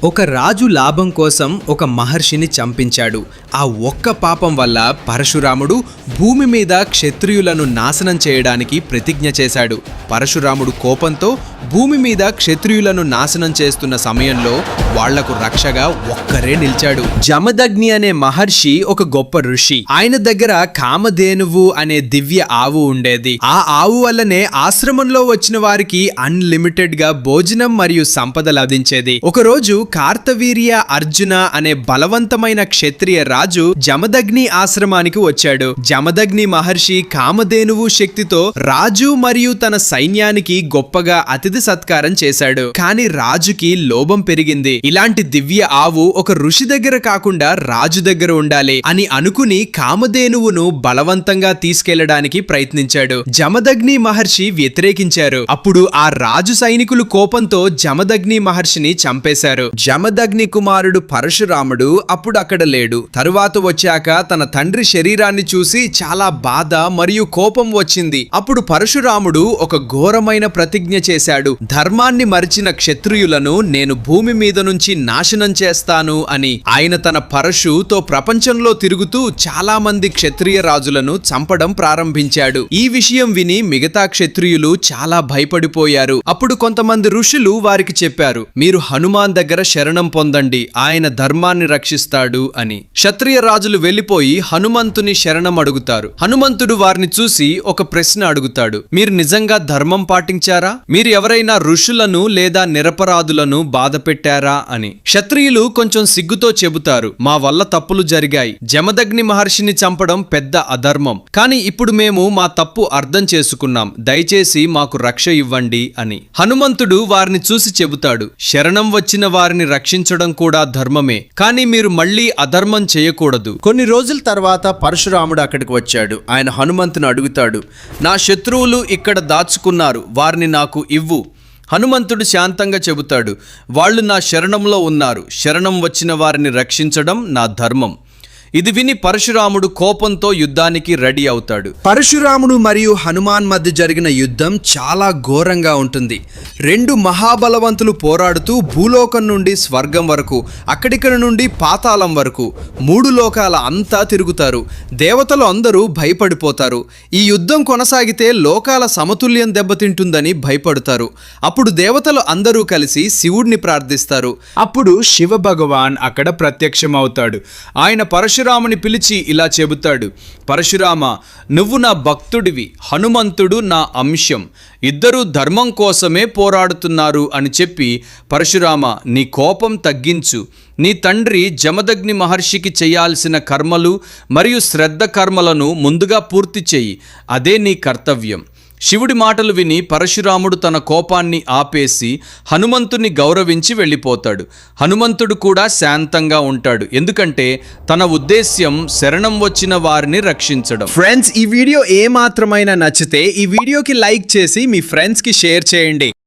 ఒక రాజు లాభం కోసం ఒక మహర్షిని చంపించాడు. ఆ ఒక్క పాపం వల్ల పరశురాముడు భూమి మీద క్షత్రియులను నాశనం చేయడానికి ప్రతిజ్ఞ చేశాడు. పరశురాముడు కోపంతో భూమి మీద క్షత్రియులను నాశనం చేస్తున్న సమయంలో వాళ్లకు రక్షగా ఒక్కరే నిలిచాడు. జమదగ్ని అనే మహర్షి ఒక గొప్ప ఋషి. ఆయన దగ్గర కామధేనువు అనే దివ్య ఆవు ఉండేది. ఆ ఆవు వల్లనే ఆశ్రమంలో వచ్చిన వారికి అన్లిమిటెడ్ గా భోజనం మరియు సంపద లభించేది. ఒకరోజు కార్తవీర్య అర్జున అనే బలవంతమైన క్షత్రియ రాజు జమదగ్ని ఆశ్రమానికి వచ్చాడు. జమదగ్ని మహర్షి కామధేనువు శక్తితో రాజు మరియు తన సైన్యానికి గొప్పగా అతిథి సత్కారం చేశాడు. కానీ రాజుకి లోభం పెరిగింది. ఇలాంటి దివ్య ఆవు ఒక ఋషి దగ్గర కాకుండా రాజు దగ్గర ఉండాలి అని అనుకుని కామధేనువును బలవంతంగా తీసుకెళ్లడానికి ప్రయత్నించాడు. జమదగ్ని మహర్షి వ్యతిరేకించారు. అప్పుడు ఆ రాజు సైనికులు కోపంతో జమదగ్ని మహర్షిని చంపేశారు. జమదగ్ని కుమారుడు పరశురాముడు అప్పుడు అక్కడ లేడు. తరువాత వచ్చాక తన తండ్రి శరీరాన్ని చూసి చాలా బాధ మరియు కోపం వచ్చింది. అప్పుడు పరశురాముడు ఒక ఘోరమైన ప్రతిజ్ఞ చేశాడు. ధర్మాన్ని మరిచిన క్షత్రియులను నేను భూమి మీద నుంచి నాశనం చేస్తాను అని. ఆయన తన పరశుతో ప్రపంచంలో తిరుగుతూ చాలా మంది క్షత్రియ రాజులను చంపడం ప్రారంభించాడు. ఈ విషయం విని మిగతా క్షత్రియులు చాలా భయపడిపోయారు. అప్పుడు కొంతమంది ఋషులు వారికి చెప్పారు, మీరు హనుమాన్ దగ్గర శరణం పొందండి, ఆయన ధర్మాన్ని రక్షిస్తాడు అని. క్షత్రియ రాజులు వెళ్లిపోయి హనుమంతుని శరణం అడుగుతారు. హనుమంతుడు వారిని చూసి ఒక ప్రశ్న అడుగుతాడు, మీరు నిజంగా ధర్మం పాటించారా? మీరు ఎవరైనా ఋషులను లేదా నిరపరాధులను బాధ పెట్టారా అని. క్షత్రియులు కొంచెం సిగ్గుతో చెబుతారు, మా వల్ల తప్పులు జరిగాయి. జమదగ్ని మహర్షిని చంపడం పెద్ద అధర్మం. కానీ ఇప్పుడు మేము మా తప్పు అర్థం చేసుకున్నాం. దయచేసి మాకు రక్ష ఇవ్వండి అని. హనుమంతుడు వారిని చూసి చెబుతాడు, శరణం వచ్చిన వారిని రక్షించడం కూడా ధర్మమే. కానీ మీరు మళ్ళీ అధర్మం చేయకూడదు. కొన్ని రోజుల తర్వాత పరశురాముడు అక్కడికి వచ్చాడు. ఆయన హనుమంతుని అడుగుతాడు, నా శత్రువులు ఇక్కడ దాచుకున్నారు, వారిని నాకు ఇవ్వు. హనుమంతుడు శాంతంగా చెబుతాడు, వాళ్ళు నా శరణంలో ఉన్నారు. శరణం వచ్చిన వారిని రక్షించడం నా ధర్మం. ఇది విని పరశురాముడు కోపంతో యుద్ధానికి రెడీ అవుతాడు. పరశురాముడు మరియు హనుమాన్ మధ్య జరిగిన యుద్ధం చాలా ఘోరంగా ఉంటుంది. రెండు మహాబలవంతులు పోరాడుతూ భూలోకం నుండి స్వర్గం వరకు, అక్కడిక్కడ నుండి పాతాళం వరకు, మూడు లోకాల అంతా తిరుగుతారు. దేవతలు అందరూ భయపడిపోతారు. ఈ యుద్ధం కొనసాగితే లోకాల సమతుల్యం దెబ్బతింటుందని భయపడతారు. అప్పుడు దేవతలు అందరూ కలిసి శివుడిని ప్రార్థిస్తారు. అప్పుడు శివ భగవాన్ అక్కడ ప్రత్యక్షమవుతాడు. ఆయన పరశురాముని పిలిచి ఇలా చెబుతాడు, పరశురామ, నువ్వు నా భక్తుడివి, హనుమంతుడు నా అంశం. ఇద్దరూ ధర్మం కోసమే పోరాడుతున్నారు అని చెప్పి, పరశురామ, నీ కోపం తగ్గించు. నీ తండ్రి జమదగ్ని మహర్షికి చేయాల్సిన కర్మలు మరియు శ్రద్ధ కర్మలను ముందుగా పూర్తి చెయ్యి. అదే నీ కర్తవ్యం. శివుడి మాటలు విని పరశురాముడు తన కోపాన్ని ఆపేసి హనుమంతుని గౌరవించి వెళ్ళిపోతాడు. హనుమంతుడు కూడా శాంతంగా ఉంటాడు, ఎందుకంటే తన ఉద్దేశ్యం శరణం వచ్చిన వారిని రక్షించడం. ఫ్రెండ్స్, ఈ వీడియో ఏమాత్రమైనా నచ్చితే ఈ వీడియోకి లైక్ చేసి మీ ఫ్రెండ్స్కి షేర్ చేయండి.